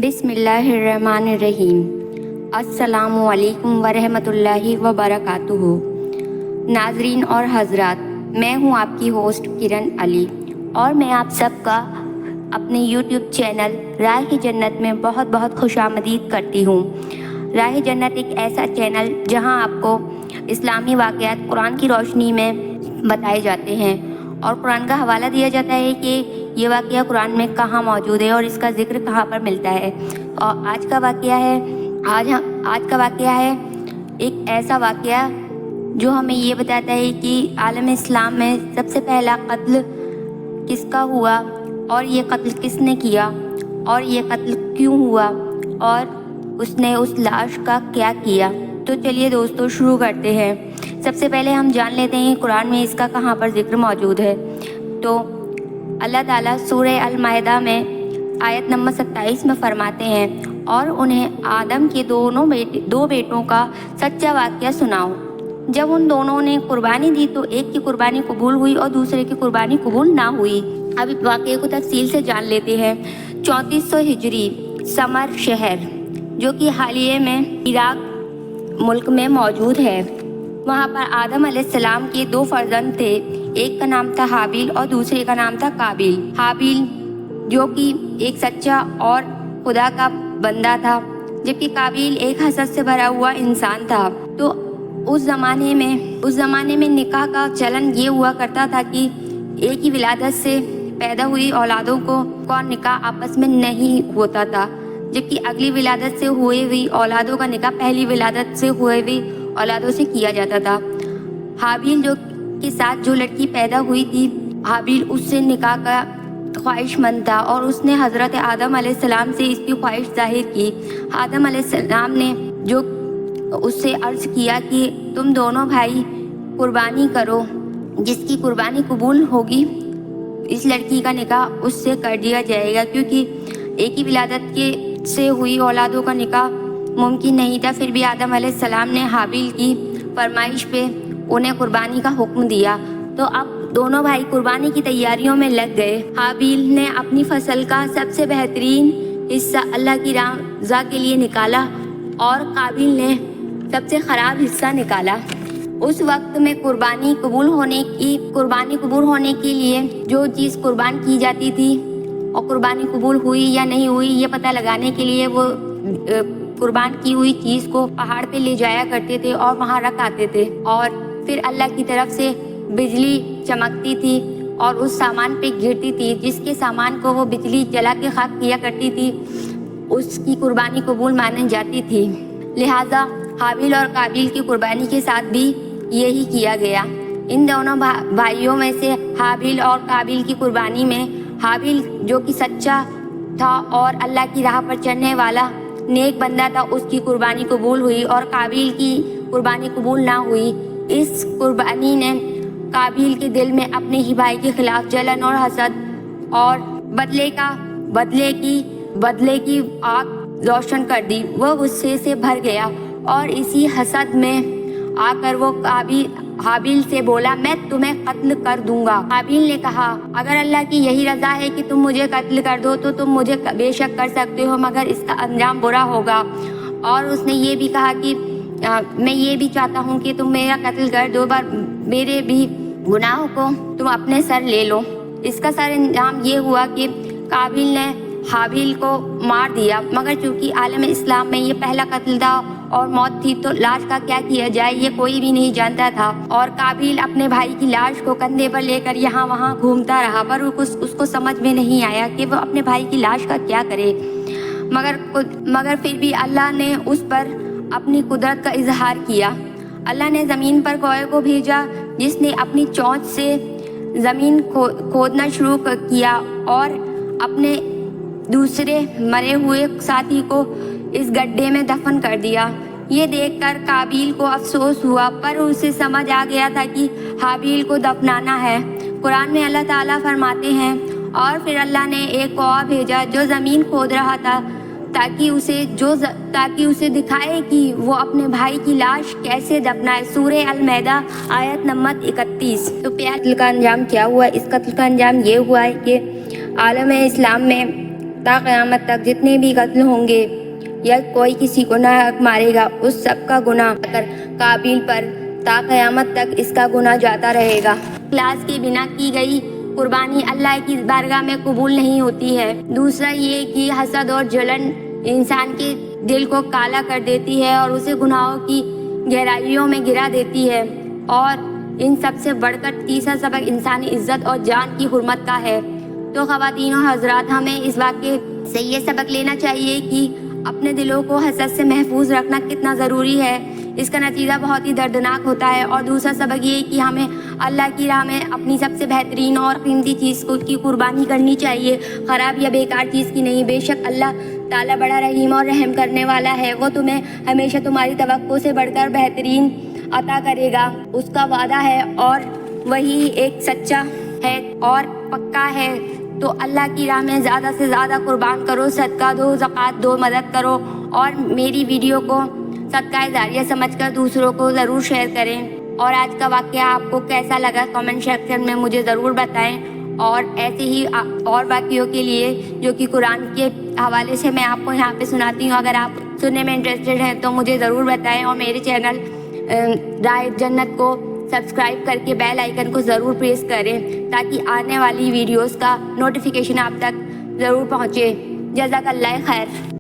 بسم اللہ الرحمن الرحیم۔ السلام علیکم ورحمۃ اللہ وبرکاتہ۔ ناظرین اور حضرات، میں ہوں آپ کی ہوسٹ کرن علی اور میں آپ سب کا اپنے یوٹیوب چینل راہ جنت میں بہت بہت خوش آمدید کرتی ہوں۔ راہ جنت ایک ایسا چینل جہاں آپ کو اسلامی واقعات قرآن کی روشنی میں بتائے جاتے ہیں اور قرآن کا حوالہ دیا جاتا ہے کہ یہ واقعہ قرآن میں کہاں موجود ہے اور اس کا ذکر کہاں پر ملتا ہے۔ اور آج کا واقعہ ہے ایک ایسا واقعہ جو ہمیں یہ بتاتا ہے کہ عالم اسلام میں سب سے پہلا قتل کس کا ہوا اور یہ قتل کس نے کیا اور یہ قتل کیوں ہوا اور اس نے اس لاش کا کیا کیا۔ تو چلیے دوستو شروع کرتے ہیں۔ سب سے پہلے ہم جان لیتے ہیں قرآن میں اس کا کہاں پر ذکر موجود ہے۔ تو اللہ تعالیٰ سورہ المائدہ میں آیت نمبر 27 میں فرماتے ہیں، اور انہیں آدم کے دو بیٹوں کا سچا واقعہ سناؤ۔ جب ان دونوں نے قربانی دی تو ایک کی قربانی قبول ہوئی اور دوسرے کی قربانی قبول نہ ہوئی۔ اب اس واقعے کو تفصیل سے جان لیتے ہیں۔ 3400 ہجری سمر شہر جو کہ حالیہ میں عراق ملک میں موجود ہے، وہاں پر آدم علیہ السلام کے دو فرزند تھے۔ ایک کا نام تھا حابیل اور دوسرے کا نام تھا قابیل۔ حابیل جو کہ ایک سچا اور خدا کا بندہ تھا، جبکہ قابیل ایک حسد سے بھرا ہوا انسان تھا۔ تو اس زمانے میں نکاح کا چلن یہ ہوا کرتا تھا کہ ایک ہی ولادت سے پیدا ہوئی اولادوں کو نکاح آپس میں نہیں ہوتا تھا، جبکہ اگلی ولادت سے ہوئے ہوئی اولادوں کا نکاح پہلی ولادت سے ہوئے ہوئی اولادوں سے کیا جاتا تھا۔ حابیل کے ساتھ جو لڑکی پیدا ہوئی تھی، حابیل اس سے نکاح کا خواہش مند تھا اور اس نے حضرت آدم علیہ السلام سے اس کی خواہش ظاہر کی۔ آدم علیہ السلام نے جو اس سے عرض کیا کہ تم دونوں بھائی قربانی کرو، جس کی قربانی قبول ہوگی اس لڑکی کا نکاح اس سے کر دیا جائے گا، کیونکہ ایک ہی ولادت سے ہوئی اولادوں کا نکاح ممکن نہیں تھا۔ پھر بھی آدم علیہ السلام نے حابیل کی فرمائش پہ انہیں قربانی کا حکم دیا۔ تو اب دونوں بھائی قربانی کی تیاریوں میں لگ گئے۔ حابیل نے اپنی فصل کا سب سے بہترین حصہ اللہ کی رضا کے لیے نکالا اور قابیل نے سب سے خراب حصہ نکالا۔ اس وقت میں قربانی قبول ہونے کے لیے جو چیز قربان کی جاتی تھی اور قربانی قبول ہوئی یا نہیں ہوئی یہ پتہ لگانے کے لیے وہ قربان کی ہوئی چیز کو پہاڑ پہ لے جایا کرتے تھے اور وہاں رکھ آتے تھے، اور پھر اللہ کی طرف سے بجلی چمکتی تھی اور اس سامان پہ گرتی تھی۔ جس کے سامان کو وہ بجلی جلا کے خاک کیا کرتی تھی اس کی قربانی قبول مانی جاتی تھی۔ لہٰذا حابیل اور قابیل کی قربانی کے ساتھ بھی یہی کیا گیا۔ ان دونوں بھائیوں میں سے حابیل اور قابیل کی قربانی میں حابیل جو کہ سچا تھا اور اللہ کی راہ پر چلنے والا نیک بندہ تھا، اس کی قربانی قبول ہوئی اور قابیل کی قربانی قبول نہ ہوئی۔ اس قربانی نے قابیل کے دل میں اپنے ہی بھائی کے خلاف جلن اور حسد اور بدلے کی آگ روشن کر دی۔ وہ غصے سے بھر گیا اور اسی حسد میں آ کر وہ حابیل سے بولا، میں تمہیں قتل کر دوں گا۔ حابیل نے کہا، اگر اللہ کی یہی رضا ہے کہ تم مجھے قتل کر دو تو تم مجھے بے شک کر سکتے ہو، مگر اس کا انجام برا ہوگا۔ اور اس نے یہ بھی کہا کہ میں یہ بھی چاہتا ہوں کہ تم میرا قتل کر دو، پر میرے بھی گناہوں کو تم اپنے سر لے لو۔ اس کا سر انجام یہ ہوا کہ قابیل نے حابیل کو مار دیا، مگر چونکہ عالم اسلام میں یہ پہلا قتل تھا اور موت تھی تو لاش کا کیا کیا جائے یہ کوئی بھی نہیں جانتا تھا، اور قابیل اپنے بھائی کی لاش کو کندھے پر لے کر یہاں وہاں گھومتا رہا، پر اس کو سمجھ میں نہیں آیا کہ وہ اپنے بھائی کی لاش کا کیا کرے۔ مگر پھر بھی اللہ نے اس پر اپنی قدرت کا اظہار کیا۔ اللہ نے زمین پر کوے کو بھیجا جس نے اپنی چونچ سے زمین کھودنا شروع کیا اور اپنے دوسرے مرے ہوئے ساتھی کو اس گڈھے میں دفن کر دیا۔ یہ دیکھ کر قابیل کو افسوس ہوا، پر اسے سمجھ آ گیا تھا کہ حابیل کو دفنانا ہے۔ قرآن میں اللہ تعالیٰ فرماتے ہیں، اور پھر اللہ نے ایک کوہ بھیجا جو زمین کھود رہا تھا تاکہ اسے دکھائے کہ وہ اپنے بھائی کی لاش کیسے دفنائے۔ سورہ المائدہ آیت نمبر 31۔ تو قتل کا انجام کیا ہوا؟ اس قتل کا انجام یہ ہوا ہے کہ عالم اسلام میں تا قیامت تک جتنے بھی قتل ہوں گے یا کوئی کسی کو نہ مارے گا اس سب کا گناہ قابل پر تا قیامت تک اس کا گناہ جاتا رہے گا۔ اخلاص کے بنا کی گئی قربانی اللہ کی بارگاہ میں قبول نہیں ہوتی ہے۔ دوسرا یہ کہ حسد اور جلن انسان کے دل کو کالا کر دیتی ہے اور اسے گناہوں کی گہرائیوں میں گرا دیتی ہے، اور ان سب سے بڑھ کر تیسرا سبق انسانی عزت اور جان کی حرمت کا ہے۔ تو خواتین و حضرات، ہمیں اس واقعے سے یہ سبق لینا چاہیے کہ اپنے دلوں کو حسد سے محفوظ رکھنا کتنا ضروری ہے۔ اس کا نتیجہ بہت ہی دردناک ہوتا ہے۔ اور دوسرا سبق یہ کہ ہمیں اللہ کی راہ میں اپنی سب سے بہترین اور قیمتی چیز کی قربانی کرنی چاہیے، خراب یا بیکار چیز کی نہیں۔ بے شک اللہ تعالیٰ بڑا رحیم اور رحم کرنے والا ہے، وہ تمہیں ہمیشہ تمہاری توقع سے بڑھ کر بہترین عطا کرے گا، اس کا وعدہ ہے، اور وہی ایک سچا ہے اور پکا ہے۔ تو اللہ کی راہ میں زیادہ سے زیادہ قربان کرو، صدقہ دو، زکوٰۃ دو، مدد کرو، اور میری ویڈیو کو صدقہ جاریہ سمجھ کر دوسروں کو ضرور شیئر کریں۔ اور آج کا واقعہ آپ کو کیسا لگا کامنٹ سیکشن میں مجھے ضرور بتائیں، اور ایسے ہی اور واقعوں کے لیے جو کہ قرآن کے حوالے سے میں آپ کو یہاں پہ سناتی ہوں، اگر آپ سننے میں انٹرسٹڈ ہیں تو مجھے ضرور بتائیں، اور میرے چینل راہ جنت کو سبسکرائب کر کے بیل آئیکن کو ضرور پریس کریں تاکہ آنے والی ویڈیوز کا نوٹیفیکیشن آپ تک ضرور پہنچے۔ جزاک اللہ خیر۔